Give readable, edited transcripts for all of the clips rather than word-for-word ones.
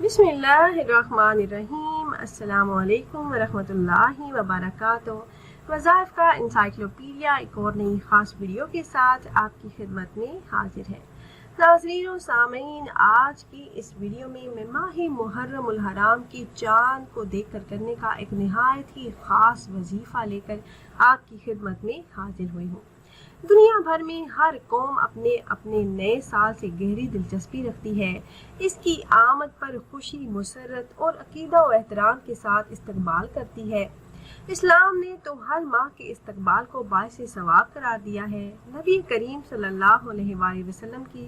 بسم اللہ الرحمن الرحیم۔ السلام علیکم ورحمۃ اللہ وبرکاتہ۔ وظائف کا انسائکلوپیڈیا ایک اور نئی خاص ویڈیو کے ساتھ آپ کی خدمت میں حاضر ہے۔ ناظرین و سامعین، آج کی اس ویڈیو میں ماہ محرم الحرام کی چاند کو دیکھ کر کرنے کا ایک نہایت ہی خاص وظیفہ لے کر آپ کی خدمت میں حاضر ہوئی ہوں۔ دنیا بھر میں ہر قوم اپنے نئے سال سے گہری دلچسپی رکھتی ہے، اس کی آمد پر خوشی، مسرت اور عقیدہ و احترام کے ساتھ استقبال کرتی ہے۔ اسلام نے تو ہر ماہ کے استقبال کو باعث ثواب قرار دیا ہے۔ نبی کریم صلی اللہ علیہ وآلہ وسلم کی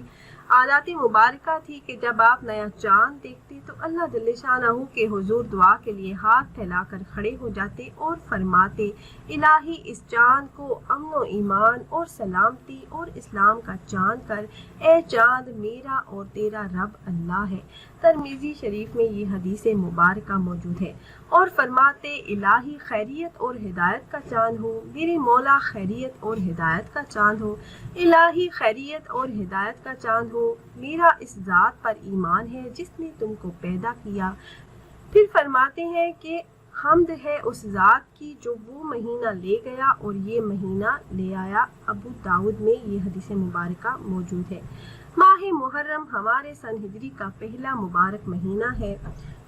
عادات مبارکہ تھی کہ جب آپ نیا چاند دیکھتے تو اللہ جل شانہ کے حضور دعا کے لیے ہاتھ پھیلا کر کھڑے ہو جاتے اور فرماتے، الہی اس چاند کو امن و ایمان اور سلامتی اور اسلام کا چاند کر، اے چاند میرا اور تیرا رب اللہ ہے۔ ترمذی شریف میں یہ حدیث مبارکہ موجود ہے۔ اور فرماتے، الہی خیریت اور ہدایت کا چاند ہو، میرے مولا خیریت اور ہدایت کا چاند ہو، الہی خیریت اور ہدایت کا چاند ہو، میرا اس ذات پر ایمان ہے جس نے تم کو پیدا کیا۔ پھر فرماتے ہیں کہ حمد ہے اس ذات کی جو وہ مہینہ لے گیا اور یہ مہینہ لے آیا۔ ابو داؤد میں یہ حدیث مبارکہ موجود ہے۔ ماہ محرم ہمارے سن ہجری کا پہلا مبارک مہینہ ہے،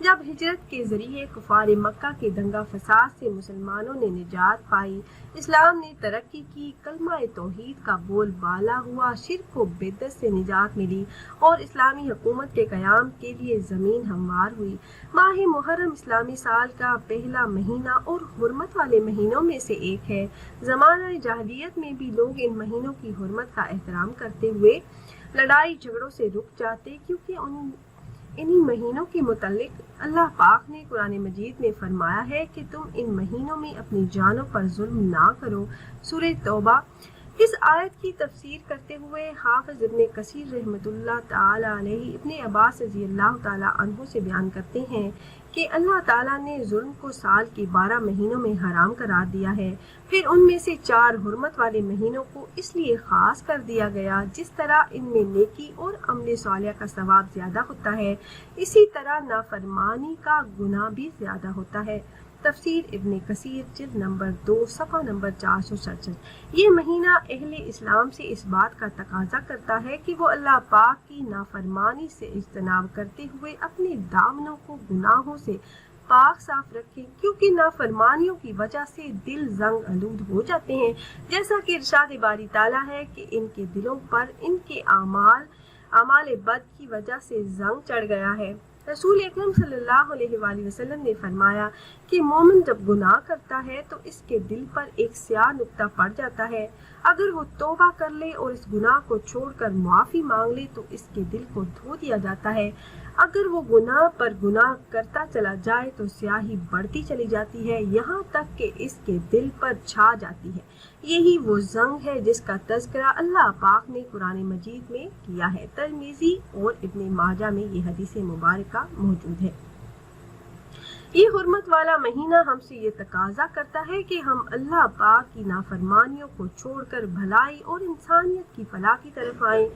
جب ہجرت کے ذریعے کفار مکہ کے دنگا فساد سے مسلمانوں نے نجات پائی، اسلام نے ترقی کی، کلمہ توحید کا بول بالا ہوا، شرک و بدعت سے نجات ملی اور اسلامی حکومت کے قیام کے لیے زمین ہموار ہوئی۔ ماہ محرم اسلامی سال کا پہلا مہینہ اور حرمت والے مہینوں میں سے ایک ہے۔ زمانہ جاہلیت میں بھی لوگ ان مہینوں کی حرمت کا احترام کرتے ہوئے لڑائی جھگڑوں سے رک جاتے، کیونکہ انہی مہینوں کے متعلق اللہ پاک نے قرآن مجید میں فرمایا ہے کہ تم ان مہینوں میں اپنی جانوں پر ظلم نہ کرو۔ سورہ توبہ۔ اس آیت کی تفسیر کرتے ہوئے حافظ ابن کثیر رحمۃ اللہ تعالی علیہ ابن عباس رضی اللہ تعالی عنہ سے بیان کرتے ہیں کہ اللہ تعالیٰ نے ظلم کو سال کے 12 مہینوں میں حرام قرار دیا ہے، پھر ان میں سے 4 حرمت والے مہینوں کو اس لیے خاص کر دیا گیا جس طرح ان میں نیکی اور عمل صالح کا ثواب زیادہ ہوتا ہے، اسی طرح نافرمانی کا گناہ بھی زیادہ ہوتا ہے۔ تفسیر ابن کثیر جلد نمبر 2 صفحہ نمبر 467۔ یہ مہینہ اہل اسلام سے اس بات کا تقاضا کرتا ہے کہ وہ اللہ پاک کی نافرمانی سے اجتناب کرتے ہوئے اپنے دامنوں کو گناہوں سے پاک صاف رکھیں، کیونکہ نافرمانیوں کی وجہ سے دل زنگ آلود ہو جاتے ہیں، جیسا کہ ارشاد باری تعالیٰ ہے کہ ان کے دلوں پر ان کے اعمال بد کی وجہ سے زنگ چڑھ گیا ہے۔ رسول اکرم صلی اللہ علیہ وآلہ وسلم نے فرمایا کہ مومن جب گناہ کرتا ہے تو اس کے دل پر ایک سیاہ نقطہ پڑ جاتا ہے، اگر وہ توبہ کر لے اور اس گناہ کو چھوڑ کر معافی مانگ لے تو اس کے دل کو دھو دیا جاتا ہے، اگر وہ گناہ پر گناہ کرتا چلا جائے تو سیاہی بڑھتی چلی جاتی ہے یہاں تک کہ اس کے دل پر چھا جاتی ہے۔ یہی وہ زنگ ہے جس کا تذکرہ اللہ پاک نے قرآن مجید میں کیا ہے۔ ترمذی اور ابن ماجہ میں یہ حدیث مبارکہ موجود ہے۔ یہ حرمت والا مہینہ ہم سے یہ تقاضا کرتا ہے کہ ہم اللہ پاک کی نافرمانیوں کو چھوڑ کر بھلائی اور انسانیت کی فلاح کی طرف آئیں۔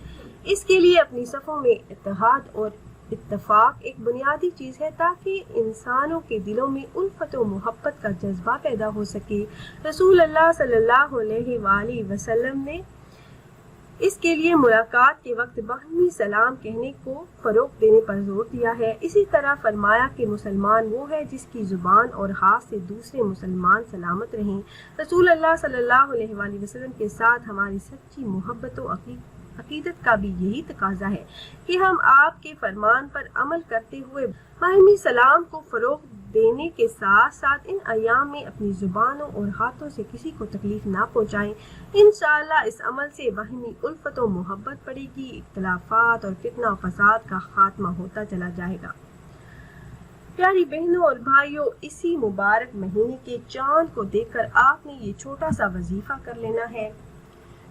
اس کے لیے اپنی صفوں میں اتحاد اور اتفاق ایک بنیادی چیز ہے تاکہ انسانوں کے دلوں میں الفت و محبت کا جذبہ پیدا ہو سکے۔ رسول اللہ صلی اللہ علیہ وآلہ وسلم نے اس کے لیے ملاقات کے وقت باہمی سلام کہنے کو فروغ دینے پر زور دیا ہے۔ اسی طرح فرمایا کہ مسلمان وہ ہے جس کی زبان اور ہاتھ سے دوسرے مسلمان سلامت رہیں۔ رسول اللہ صلی اللہ علیہ وآلہ وسلم کے ساتھ ہماری سچی محبت و عقیدت کا بھی یہی تقاضا ہے کہ ہم آپ کے فرمان پر عمل کرتے ہوئے باہمی سلام کو فروغ دینے کے ساتھ ساتھ ان ایام میں اپنی زبانوں اور ہاتھوں سے کسی کو تکلیف نہ پہنچائیں۔ انشاءاللہ اس عمل سے باہمی الفت و محبت بڑھے گی، اختلافات اور فتنہ و فساد کا خاتمہ ہوتا چلا جائے گا۔ پیاری بہنوں اور بھائیوں، اسی مبارک مہینے کے چاند کو دیکھ کر آپ نے یہ چھوٹا سا وظیفہ کر لینا ہے۔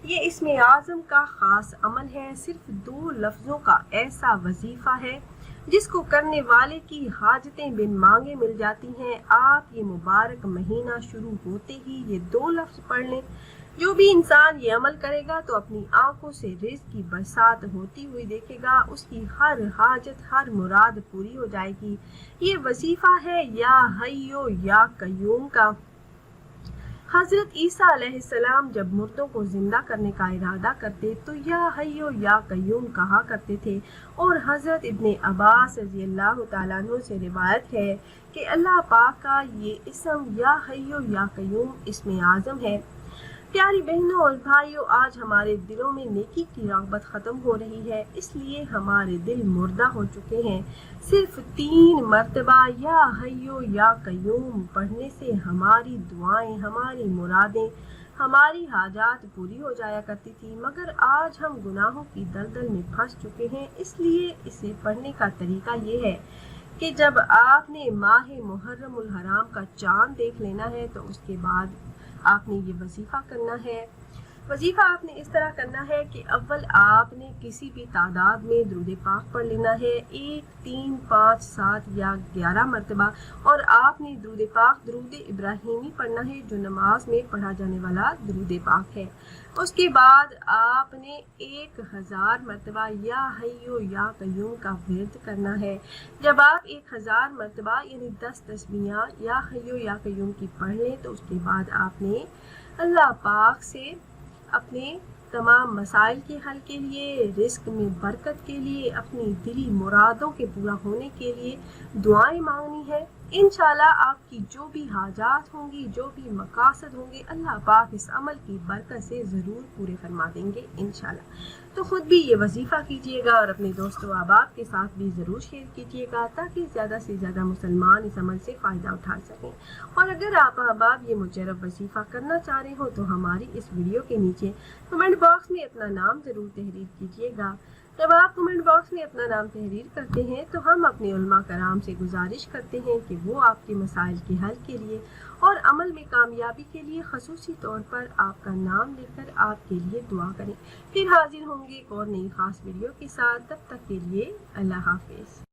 یہ اسم اعظم کا خاص عمل ہے، صرف 2 لفظوں کا ایسا وظیفہ ہے جس کو کرنے والے کی حاجتیں بن مانگے مل جاتی ہیں۔ آپ یہ مبارک مہینہ شروع ہوتے ہی یہ 2 لفظ پڑھ لیں، جو بھی انسان یہ عمل کرے گا تو اپنی آنکھوں سے رزق کی برسات ہوتی ہوئی دیکھے گا، اس کی ہر حاجت ہر مراد پوری ہو جائے گی۔ یہ وظیفہ ہے یا حیو یا قیوم کا۔ حضرت عیسیٰ علیہ السلام جب مردوں کو زندہ کرنے کا ارادہ کرتے تو یا حیو یا قیوم کہا کرتے تھے، اور حضرت ابن عباس رضی اللہ تعالیٰ عنہ سے روایت ہے کہ اللہ پاک کا یہ اسم یا حیو یا قیوم اسم اعظم ہے۔ پیاری بہنوں اور بھائیوں، آج ہمارے دلوں میں نیکی کی رغبت ختم ہو رہی ہے، اس لیے ہمارے دل مردہ ہو چکے ہیں۔ صرف 3 مرتبہ یا حیو یا قیوم پڑھنے سے ہماری دعائیں، ہماری مرادیں، ہماری حاجات پوری ہو جایا کرتی تھی، مگر آج ہم گناہوں کی دلدل میں پھنس چکے ہیں۔ اس لیے اسے پڑھنے کا طریقہ یہ ہے کہ جب آپ نے ماہ محرم الحرام کا چاند دیکھ لینا ہے تو اس کے بعد آپ نے یہ وظیفہ کرنا ہے۔ وظیفہ آپ نے اس طرح کرنا ہے کہ اول آپ نے کسی بھی تعداد میں درود پاک پڑھ لینا ہے، 1، 3، 5، 7 یا 11 مرتبہ، اور آپ نے درود پاک درود ابراہیمی پڑھنا ہے جو نماز میں پڑھا جانے والا درود پاک ہے۔ اس کے بعد آپ نے 1000 مرتبہ یا حیو یا قیوم کا ورد کرنا ہے۔ جب آپ 1000 مرتبہ یعنی 10 تسبیحاں یا حیو یا قیوم کی پڑھ لیں تو اس کے بعد آپ نے اللہ پاک سے اپنے تمام مسائل کے حل کے لیے، رزق میں برکت کے لیے، اپنی دلی مرادوں کے پورا ہونے کے لیے دعائیں مانگنی ہے۔ انشاءاللہ آپ کی جو بھی حاجات ہوں گی، جو بھی مقاصد ہوں گے، اللہ پاک اس عمل کی برکت سے ضرور پورے فرما دیں گے انشاءاللہ۔ تو خود بھی یہ وظیفہ کیجیے گا اور اپنے دوست و احباب کے ساتھ بھی ضرور شیئر کیجیے گا تاکہ زیادہ سے زیادہ مسلمان اس عمل سے فائدہ اٹھا سکیں۔ اور اگر آپ احباب یہ مجرب وظیفہ کرنا چاہ رہے ہو تو ہماری اس ویڈیو کے نیچے کمنٹ باکس میں اپنا نام ضرور تحریر کیجیے گا۔ جب آپ کمنٹ باکس میں اپنا نام تحریر کرتے ہیں تو ہم اپنے علماء کرام سے گزارش کرتے ہیں کہ وہ آپ کے مسائل کے حل کے لیے اور عمل میں کامیابی کے لیے خصوصی طور پر آپ کا نام لے کر آپ کے لیے دعا کریں۔ پھر حاضر ہوں گے ایک اور نئی خاص ویڈیو کے ساتھ، تب تک کے لیے اللہ حافظ۔